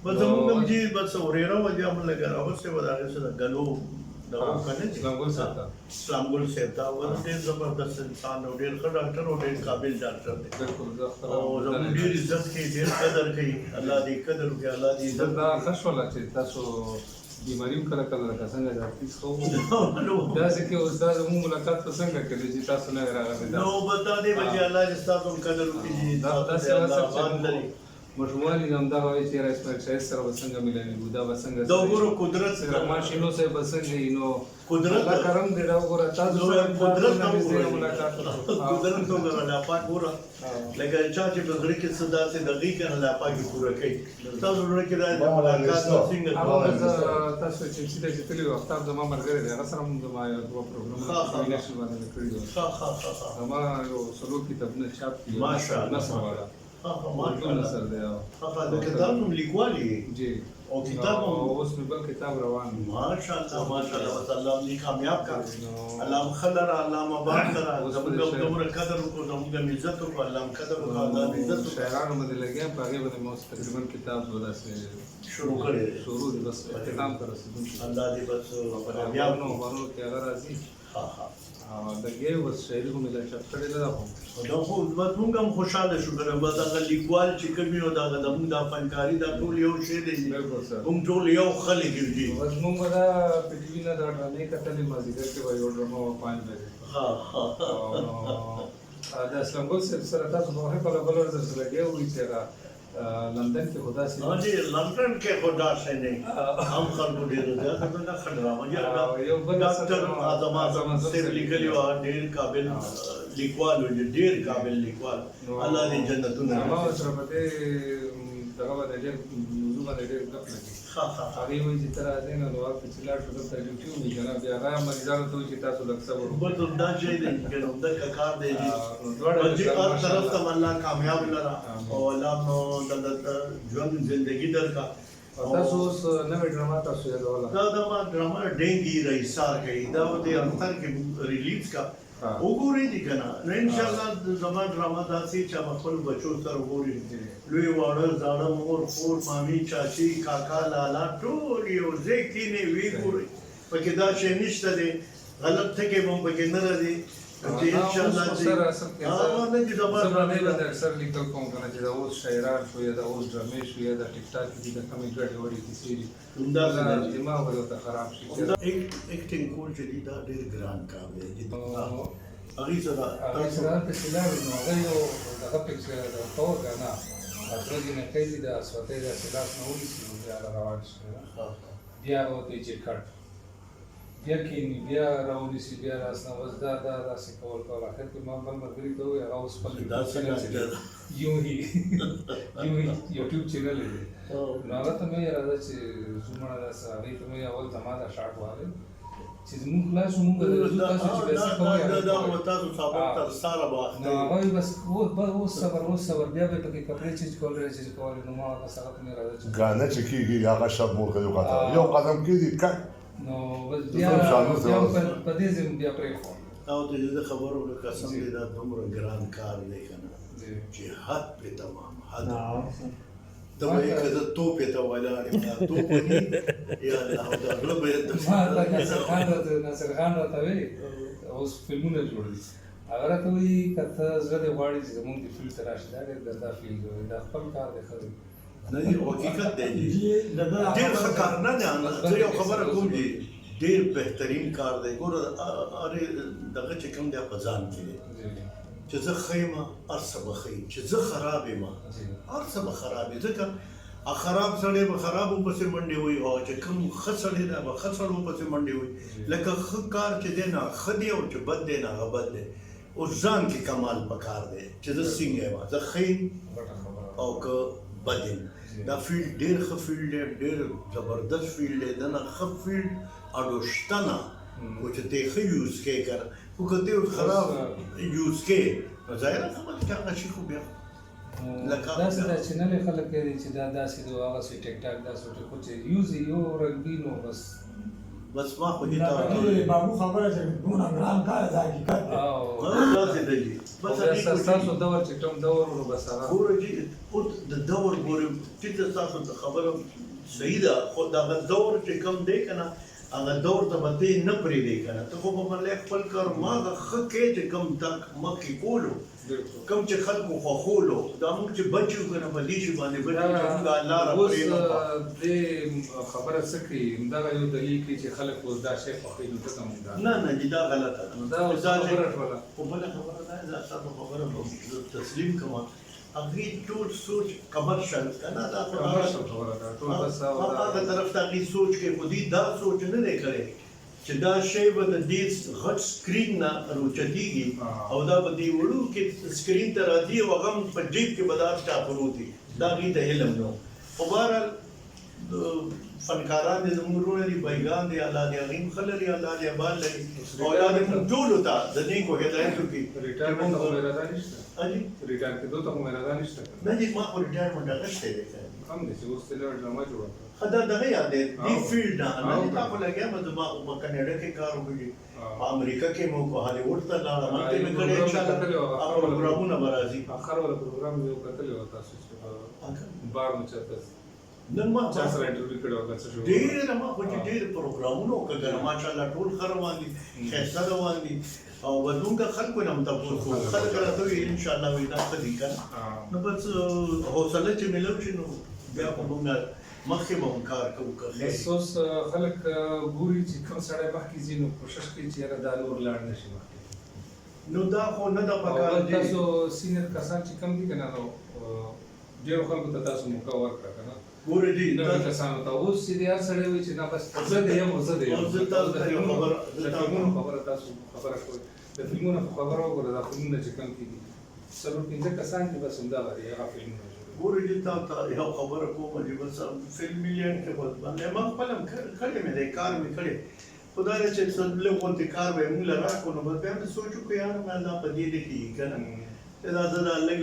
بس زمونږ هم چې بس ورېره وه چې هم لږه راوستې وه د هغې څه د ګلو دغه کنه اسلام ګل صاحب ته اسلام ګل صاحب ته هغه ډېر زبردست انسان او ډېر ښه ډاکټر او ډېر قابل ډاکټر دی بالکل زه او زموږ ډېر عزت کوي ډېر قدر کوي الله دې قدر وکړي الله دې عزت دا ښه شوله چې تاسو بیماري هم کله کله لکه څنګه د حفیظ ښه داسې کې اوس دا زموږ ملاقات په څنګه کوي چې تاسو نه راغلئ نو بتا دې به چې الله دې ستاسو هم قدر وکړي چې داسې الله آباد لري ماشومان یې همدا وایي چې یاره اسماعیل ښایست سره به څنګه ملوي دا به څنګه د وګورو قدرت رحمان شینو صاحب به څنګه وي نو قدرت الله کرم دی دا وګوره تاسو سره قدرت هم ملاقات قدرت هم الله پاک ګوره لکه چا چې په زړه کې څه داسې دغې که نه الله پاک یې پوره کوي ستاسو زړه کې دا ملاقات څنګه تاسو چې سیده چې تللي وو افتاب زما ملګری دی هغه سره هم زما یو دوه پروګرامونه وینشل باندې مې کړي وو زما یو څلور کتابونه چاپ کړي ماشاءالله نثر والا نثر دی د کتاب نوم لیکوال یې جی او کتاب اوس مې بل کتاب روان دی ماشاءالله ماشاءالله الله دې کامیاب کړي الله مخلر الله مبارک کړه زموږ دومره قدر وکړو زموږ عزت وکړو الله قدر وکړو الله عزت وکړو شاعرانو باندې لګیا په هغې باندې مو تقریبا کتاب داسې شروع کړی شروع دی بس اختتام ته رسېدونکی الله دې بس کامیاب نو ورو کې هغه راځي د ګیو بس شاعري خو مې لا چاپ کړې نه ده خو دا خو موږ هم خوشحاله شو که نه بس هغه لیکوال چې کوم وي نو د هغه زموږ دا فنکاري دا ټول یو شی دی بالکل سر موږ ټول یو خلک یو دي بس موږ به دا په ټي وي نه دا ډرامې کتلې مازدیګر کې به یو ډرامه وه 5 بجې د اسلام ګل صاحب سره تاسو به هغې بله بل ورځ سره لګیا وي چې هغه لندن کې خو داسې جی لندن کې خو داسې نه هم خلکو ډېر زیاته به نه ښه ډرامه ډاکټر اعظم صاحب لیکلي وه ډېر قابل لیکوال و ډېر قابل لیکوال الله دې جنتونه ما ورسره په دې دغه باندې ډېر موضوع باندې ډېر ګپ لګي هغې وایي چې ته راځې نو د واک چې لاړ شو دلته ډیوټي ومي که نه بیا هغه مریضانو ته وایي چې تاسو لږ صبر وکړئ بس همدا شی دی که نه همدغه کار دی چې هر طرف ته الله کامیاب لره او الله مو د ژوند زندګي درکړه تاسو اوس نوې ډرامه تاسو یادوله دا ما ډرامه ډینګي رئیسار کوي دا د اختر کې ریلیز کا وګورئ دي که نه نو انشاءالله زما ډرامه داسې چې خپل بچو سره وګورئ لوی واړه زاړه مور خور مامي چاچي کاکا لالا ټول یو ځای کښېنئ ویې ګورئ پکې دا شی نشته دی غلط ټکي به هم پکې نه راځي چې انشاءالله چې اکثر لیکل کوم که نه چې دا اوس شاعران شو یا دا اوس ډرامې شو یا دا ټیک ټاک کې د کمې ګډې وړې کیسې دي دماغ به ورته خراب شي ایکټینګ کول چې دي دا ډېر ګران کار دی هغې سره پسې لاړو نو هغه یو دغه پکې ورته وکړه نه دوه دینه کوي د اسوتۍ داسې لاس نه ونیسي نو بیا هغه روان شي بیا هغه ورته چې کټ بیا کښېني بیا راونیسي بیا لاس نه بس دا داسې کول اخر کې ما بل ملګري ته وویل هغه اوس خپل یوټیوب چینل دی نو هغه ته مې راځه چې زموږ داسې هغې ته مې اول ته ما دا شاټ والی چې زموږ خلاص شو موږ تاسو چې بیا څه کوئ نو هغه وایي بس اوس صبر بیا به پکې کپړې چینج کول چینج کول نو ما بس هغه ته مې راځه چې ګانا چې کېږي هغه شب مرغه یو قدم کېږي کټ نو بس بیا په دې ځای بیا پرېښود او د دې خبرو قسم دی دا دومره ګران کار دی که نه چې حد پې تمام حد ته وایي که زه توپې ته ولاړ یم دا توپ وني یا الله دا غله به ناصر خان راته وایي اوس فلمونه جوړ دي هغه راته وایي که ته زړه دې غواړي چې زموږ د فیلډ ته راشي دا ډېر ګرده فیلډ دی دا خپل کار دی ښه دی نه دی حقیقت دی ډېر ښه کار نه دی زه یو خبره کوم چې ډېر بهترین کار دی ګوره ارې دغه چې کوم دی په ځان کې دی چې زه ښه یم هر څه به ښه چې زه خراب یم هر څه به خراب وي ځکه خراب سړی به خرابو پسې منډې وي او چې کوم ښه سړی دی به ښه سړو پسې منډې وي لکه ښه کار چې دی نه ښه دی او چې بد دی نه هغه بد دی اوس ځان کې کمال پکار دی چې زه څنګه یم زه ښه یم او که بد یم دا فیلډ ډېر ښه فیلډ دی ډېر زبردست فیلډ دی دنه ښه فیلډ اډو شته نه خو چې ته ښه یوز کوې که نه خو که ته خراب یوز کوې نو ظاهره خبره چې هغه شي خو بیا داسې دا چینلې خلک کوي چې دا داسې د هغسې ټیک ټاک داسې خو چې یوز یې یو رنګین و بس بس ما خو دې بابو خبره چې دونه ګران کار دا حقیقت دی او داسې دی بس تاسو دور چې کوم دور ورو بس هغه ګوره چې اوس د دور ګورې ټیټه تاسو ته خبره صحیح ده خو دغه دور چې کوم دی که نه هغه دور ته به ته نه پرېږدې که نه ته خو به مطلب خپل کار ما هغه ښه کې چې کوم تک مخکې کولو کوم چې خلکو خوښولو دا موږ چې بچ یو که نه په دې شي باندې بچ یو چې موږ الله را اوس پرېږدو دې خبره څه کوي همدغه یو دلیل کوي چې خلک اوس دا شی خوښوي نو ځکه موږ دا نه نه جی دا غلطه ده دا اوس خبره ټوله خو بله خبره دا ده تاسو خبره به تسلیم کوم هغې ټول سوچ کمرشل که نه دا خو کمرشل خبره ده ټول بس هغه طرف ته هغې سوچ کې خو دې دا سوچ نه دی کړی چې دا شی به د دې غټ سکرین نه راوچتېږي او دا به دې وړوکې سکرین ته راځي او هغه هم په جیب کې به دا چا پروت وي دا هغې ته علم نه و خو بهرحال فنکاران دې زموږ وروڼه دي بایګان دي الله دې هغې هم ښه لري الله دې آباد لري او الله دې موږ ټولو ته د نیکو هدایت وکړي ریټایرمنټ ته خو اراده نشته حاجي ریټایر کېدو ته خو اراده نشته نه جی ما خو ریټایرمنټ اخیستی دی کم دی چې اوس ته لږ ډرامه جوړه کړه ښه دا دغه یاد دی دې فیلډ نه نه تا خو لګیا به زما په کاناډا کې کار وکړي په امریکا کې مو په هالیوډ ته لاړم هلته مې کړی انشاءالله هغه پروګرامونه به راځي اخر ولا پروګرام یو کتلی و تاسو چې بار مو چاته نن ما چا سره انټرویو کړو هغه څه شو ډېر ما خو چې ډېر پروګرامونه وکړل ماشاءالله ټول ښه روان دي ښایسته روان دي او ودونکو خلکو نه هم تپوس کوو خلک راته وایي انشاءالله وایي دا ښه دي که نه نو بس حوصله چې مې لږ شي نو بیا خو موږ مخکې به هم کار کوو که بس اوس خلک ګوري چې کوم سړی مخکې ځي نو کوشش کوي چې یاره دا نور لاړ نه شي مخکې نو دا خو نه ده پکار او دی تاسو سینیر کسان چې کم دي که نه نو ډېرو خلکو ته تاسو موقع ورکړه که نه ګوره جي نوي کسانو ته اوس چې دی هر سړی وایي چې نه بس زه د یم او زه د یم او زه تاسو ته یو خبره د فلمونو خبره تاسو خبره کوئ د فلمونو خبره وګوره دا فلمونه چې کم کېږي څلور پنځه کسان دي بس همدغه دي هغه فلمونه ګوره جي تا ته یو خبره کوم چې بس فلمي لین کې بس باندې ما خپل هم کړی مې دی کار مې کړی خدای دې چې لږ غونډې کار به یې موږ له راکړو نو بس بیا مې سوچ وکړو یاره ما دا په دې کېږي که نه دا زه دا لږ